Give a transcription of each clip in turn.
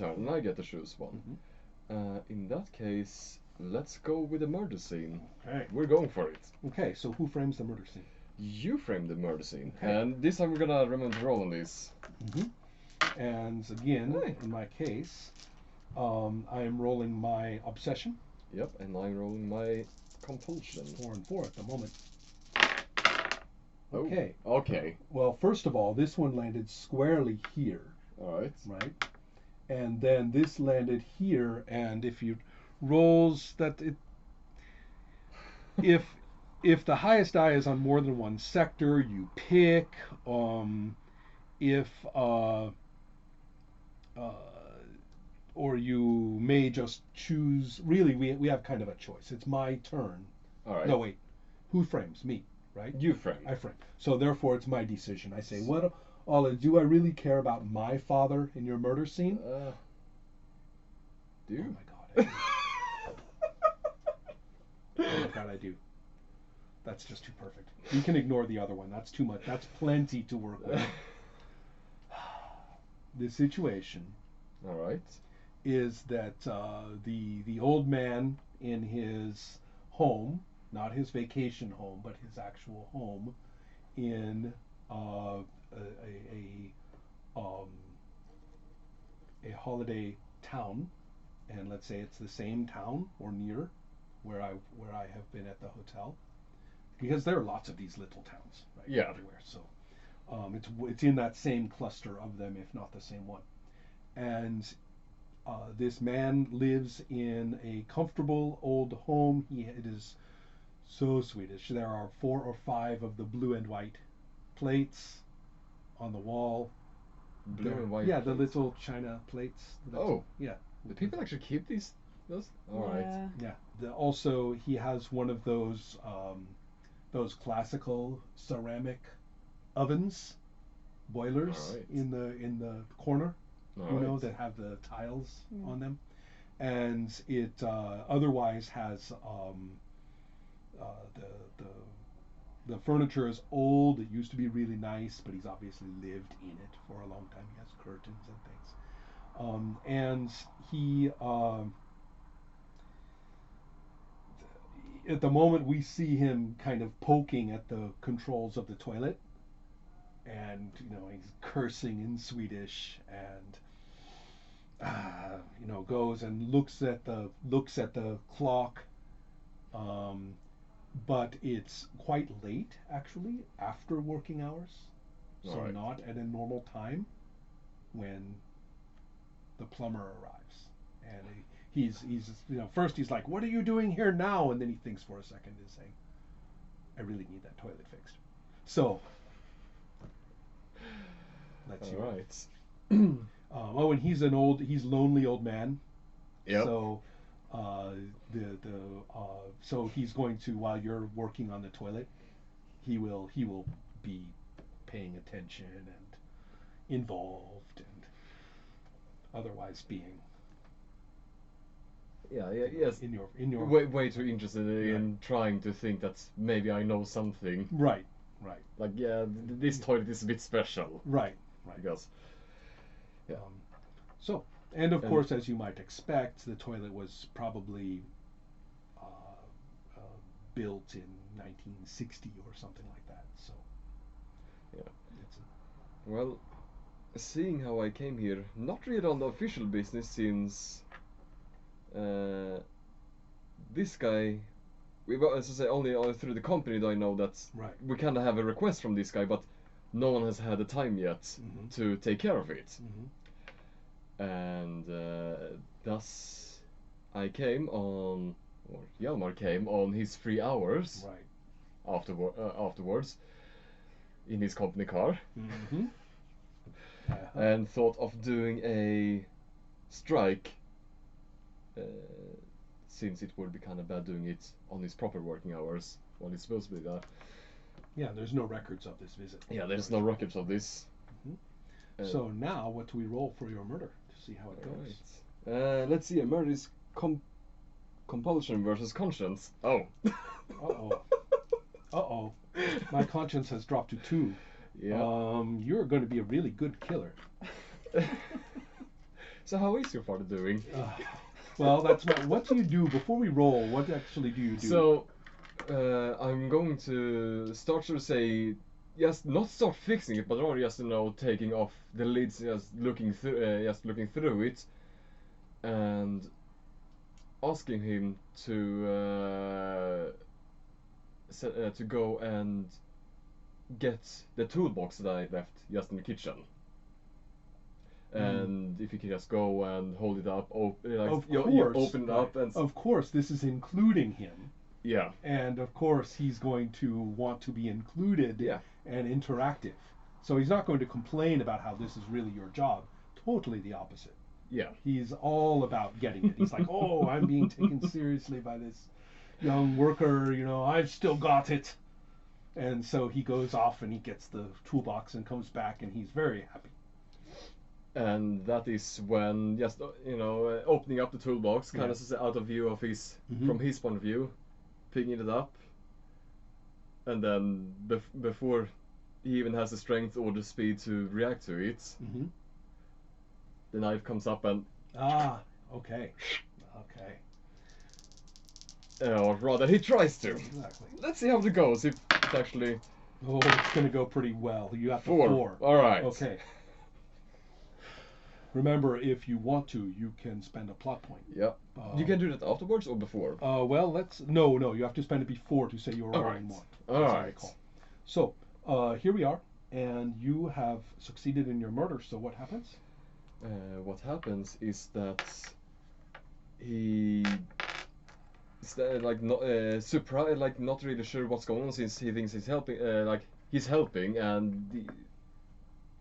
my turn, and I get to choose one. In that case, let's go with the murder scene. Okay. We're going for it. Okay, so who frames the murder scene? You frame the murder scene. Okay. And this time we're gonna remember to roll on this. And again, in my case, I am rolling my obsession. Yep, and I'm rolling my compulsion. 4 and 4 at the moment. Oh, Okay. Okay. Well, first of all, this one landed squarely here. Alright. Right? And then this landed here, and if you rolls that it if the highest die is on more than one sector, you pick. If or you may just choose. Really, we have kind of a choice. It's my turn. Alright. No, wait. Who frames? Me, right? You frame. I frame. So therefore, it's my decision. I say, what, Ola, do I really care about my father in your murder scene? Do you? Oh my god. Oh my god, I do. That's just too perfect. You can ignore the other one. That's too much. That's plenty to work with. The situation is that the old man in his home, not his vacation home, but his actual home in a holiday town, and let's say it's the same town or near where I have been at the hotel, because there are lots of these little towns, right? Yeah. Everywhere. So it's in that same cluster of them, if not the same one. And this man lives in a comfortable old home. It is so Swedish. There are 4 or 5 of the blue and white plates on the wall. Blue and white. Yeah, plates. the little china plates. Yeah. Do people actually keep those? All right. Yeah. Also, he has one of those classical ceramic ovens, boilers in the corner. That have the tiles on them, and it otherwise has the furniture is old. It used to be really nice, but he's obviously lived in it for a long time. He has curtains and things, and he at the moment we see him kind of poking at the controls of the toilet, and he's cursing in Swedish, and goes and looks at the clock, but it's quite late, actually, after working hours, so not at a normal time when the plumber arrives, and he's first he's like, what are you doing here now? And then he thinks for a second and saying, I really need that toilet fixed. So let's see. And he's lonely old man. Yep. So so he's going to, while you're working on the toilet, he will be paying attention and involved and otherwise being yes in your way too interested in trying to think that maybe I know something. Right. Like, this toilet is a bit special. Right. Because so, and of course, as you might expect, the toilet was probably built in 1960 or something like that. So well, seeing how I came here, not really on the official business, since this guy, as I say, only through the company do I know that we kind of have a request from this guy, but no one has had the time yet to take care of it. And thus I came on, or Hjalmar came on his 3 hours afterwards in his company car, and thought of doing a strike, since it would be kind of bad doing it on his proper working hours when it's supposed to be there. Yeah, there's no records of this visit. Yeah, there's no records of this. So now, what do we roll for your murder to see how it goes? Let's see. A murder is compulsion versus conscience. Oh. Uh-oh. My conscience has dropped to 2. Yeah. You're going to be a really good killer. So how is your father doing? Well, that's what do you do before we roll? What actually do you do? So, I'm going to start to say, just not start fixing it, but rather just taking off the lids, just looking through it, and asking him to go and get the toolbox that I left just in the kitchen. And if you could just go and hold it up, open it up, and of course, this is including him. Yeah. And of course, he's going to want to be included and interactive. So he's not going to complain about how this is really your job. Totally the opposite. Yeah. He's all about getting it. He's like, oh, I'm being taken seriously by this young worker. I've still got it. And so he goes off and he gets the toolbox and comes back, and he's very happy. And that is when just opening up the toolbox, kind of out of view of his from his point of view, picking it up, and then before he even has the strength or the speed to react to it, the knife comes up and okay. Or rather, he tries to. Exactly. Let's see how it goes. If it actually. Oh, it's going to go pretty well. You have 4. All right. Okay. Remember, if you want to, you can spend a plot point. Yeah. You can do that afterwards or before? Well, no. You have to spend it before to say you're rolling more. All right. So, here we are, and you have succeeded in your murder. So what happens? What happens is that he surprised, not really sure what's going on, since he thinks he's helping. He's helping and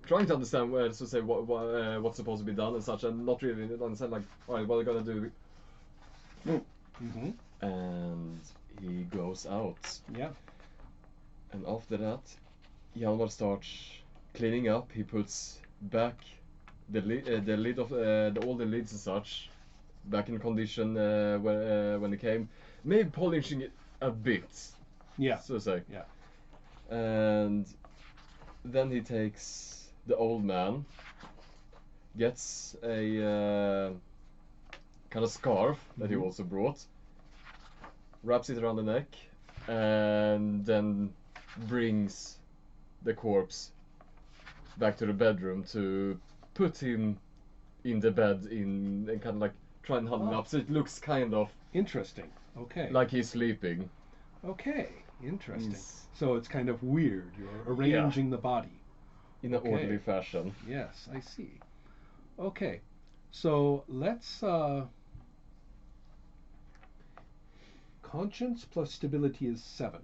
trying to understand what's supposed to be done and such, and not really understand all right, what are we gonna do? And he goes out. Yeah. And after that, Hjalmar starts cleaning up. He puts back the lid of all the lids and such back in condition when it came. Maybe polishing it a bit. Yeah. So to say. Yeah. And then he takes the old man, gets a kind of scarf that he also brought, wraps it around the neck, and then brings the corpse back to the bedroom to put him in the bed and kind of try and huddle him up so it looks kind of interesting. Okay. Like he's sleeping. Okay, interesting. So it's kind of weird. You're arranging the body in an orderly fashion. Yes, I see. Okay, so let's conscience plus stability is 7.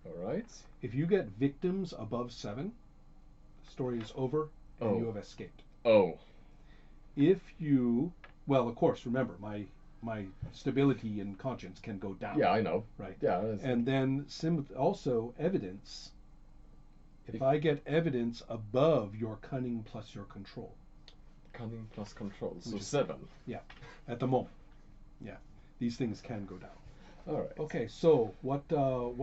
All right. If you get victims above 7, the story is over and you have escaped. Oh. If you, well, of course, remember my stability and conscience can go down. Yeah, I know. Right. Yeah. And then also evidence. If I get evidence above your cunning plus your control. Cunning plus control, so 7. Yeah, at the moment. Yeah, these things can go down. All right. Okay, so what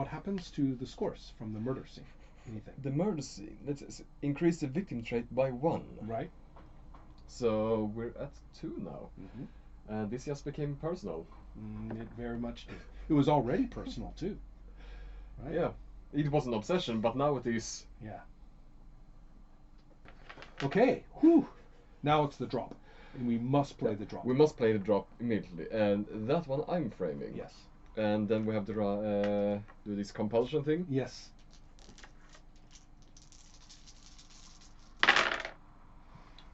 happens to the scores from the murder scene? Anything? The murder scene. Let's increase the victim trait by 1. Right. So we're at 2 now. And this just became personal. It very much did. It was already personal too. Right? Yeah. It was an obsession, but now it is. Yeah. Okay. Whew. Now it's the drop. And we must play the drop. We must play the drop immediately. And that one I'm framing. Yes. And then we have to do this compulsion thing. Yes.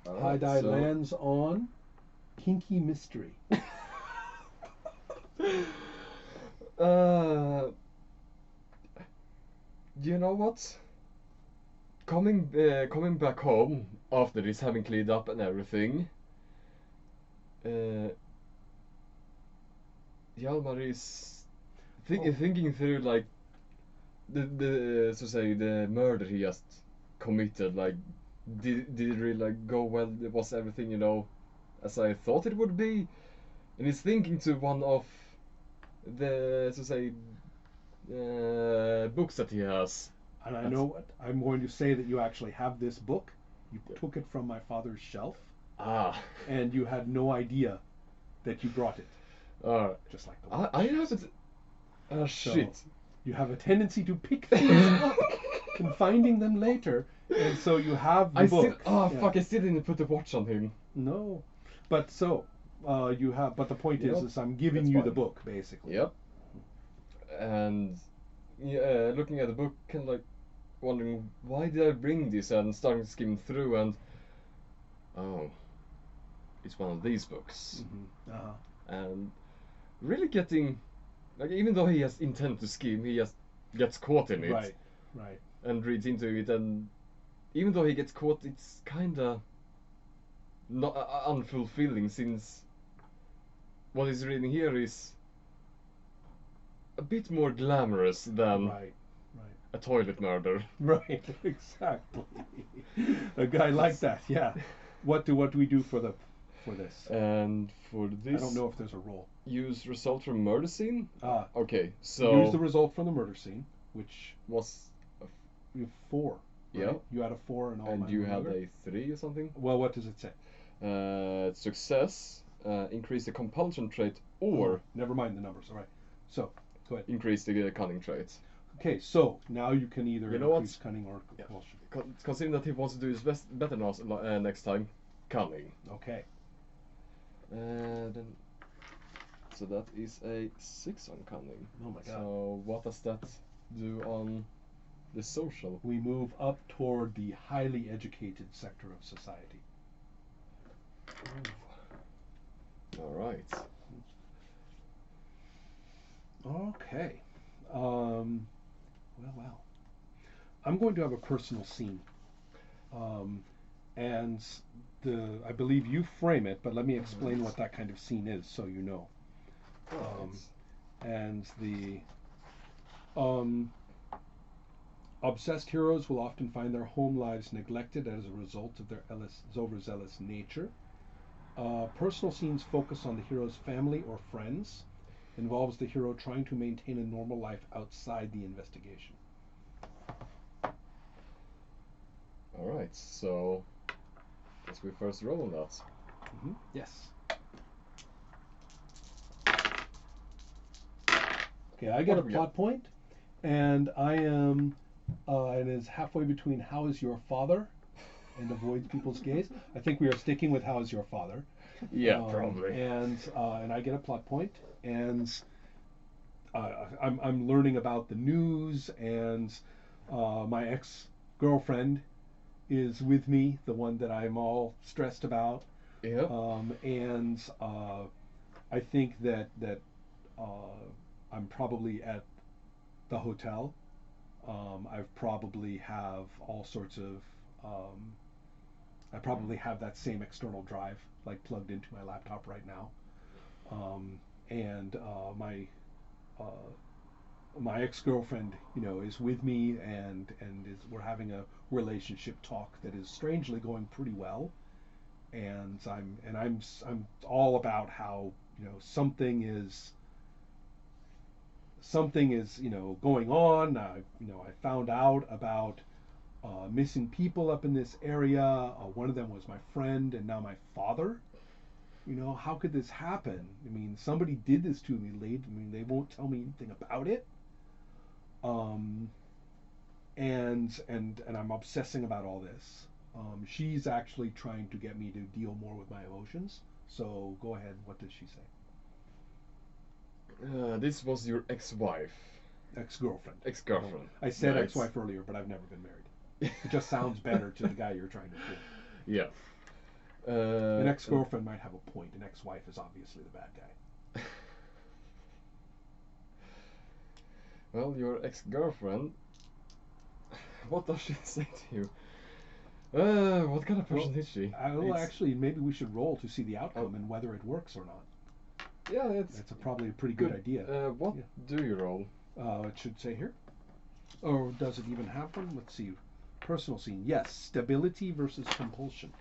High die lands on Kinky Mystery. You know what? Coming back home after this, having cleaned up and everything, Hjalmar is thinking through the murder he just committed. Did it really go well? Was everything as I thought it would be? And he's thinking to one of the books that he has. And I know what I'm going to say, that you actually have this book. You took it from my father's shelf. and you had no idea that you brought it. Just like the watch. I have it. Shit. So you have a tendency to pick things up and finding them later, and so you have the book. Fuck! I still didn't put the watch on him. No, but so you have. But the point is I'm giving you the book basically. Yep. And looking at the book, kind of like wondering why did I bring this, and starting to skim through, and it's one of these books. And really getting, like, even though he has intent to scheme, he just gets caught in it. Right. And reads into it, and even though he gets caught, it's kinda not unfulfilling, since what he's reading here is a bit more glamorous than a toilet murder. Right, exactly. A guy like that, yeah. What do we do for this? And for this, I don't know if there's a roll. Use result from murder scene. Okay, so use the result from the murder scene, which was you have 4. Right? Yeah. You had a 4 and all. And you had a 3 or something. Well, what does it say? Success. Increase the compulsion trait, or never mind the numbers. All right. So go ahead. Increase the cunning trait. Okay, so now you can either increase cunning or compulsion. Considering that he wants to do his better next time, cunning. Okay. Then, so that is a 6 on cunning. Oh my god. So what does that do on the social? We move up toward the highly educated sector of society. All right. Okay. Well. I'm going to have a personal scene. And I believe you frame it, but let me explain what that kind of scene is so you know. And the obsessed heroes will often find their home lives neglected as a result of their overzealous nature. Personal scenes focus on the hero's family or friends. Involves the hero trying to maintain a normal life outside the investigation. Alright, so guess we first roll on that. Yes. Okay, I get a plot point, and I am, and it's halfway between how is your father and avoid people's gaze. I think we are sticking with how is your father. Yeah, probably. And I get a plot point, and I'm learning about the news, and my ex-girlfriend is with me, the one that I'm all stressed about. Yeah. And I think that I'm probably at the hotel. I probably have all sorts of. I probably have that same external drive like plugged into my laptop right now. And my ex-girlfriend, is with me, and we're having a relationship talk that is strangely going pretty well. And I'm all about how something is going on. I found out about missing people up in this area. One of them was my friend, and now my father. How could this happen? I mean, somebody did this to me late. I mean, they won't tell me anything about it. And I'm obsessing about all this. She's actually trying to get me to deal more with my emotions. So go ahead. What does she say? This was your ex-wife. Ex-girlfriend. Ex-girlfriend. I said ex-wife earlier, but I've never been married. It just sounds better to the guy you're trying to fool. Yeah. An ex-girlfriend might have a point. An ex-wife is obviously the bad guy. Well, your ex-girlfriend. What does she say to you? What kind of person is she? Actually, maybe we should roll to see the outcome and whether it works or not. Yeah, it's probably a pretty good idea. What do you roll? It should say here. Or does it even have one? Let's see. Personal scene. Yes, stability versus compulsion.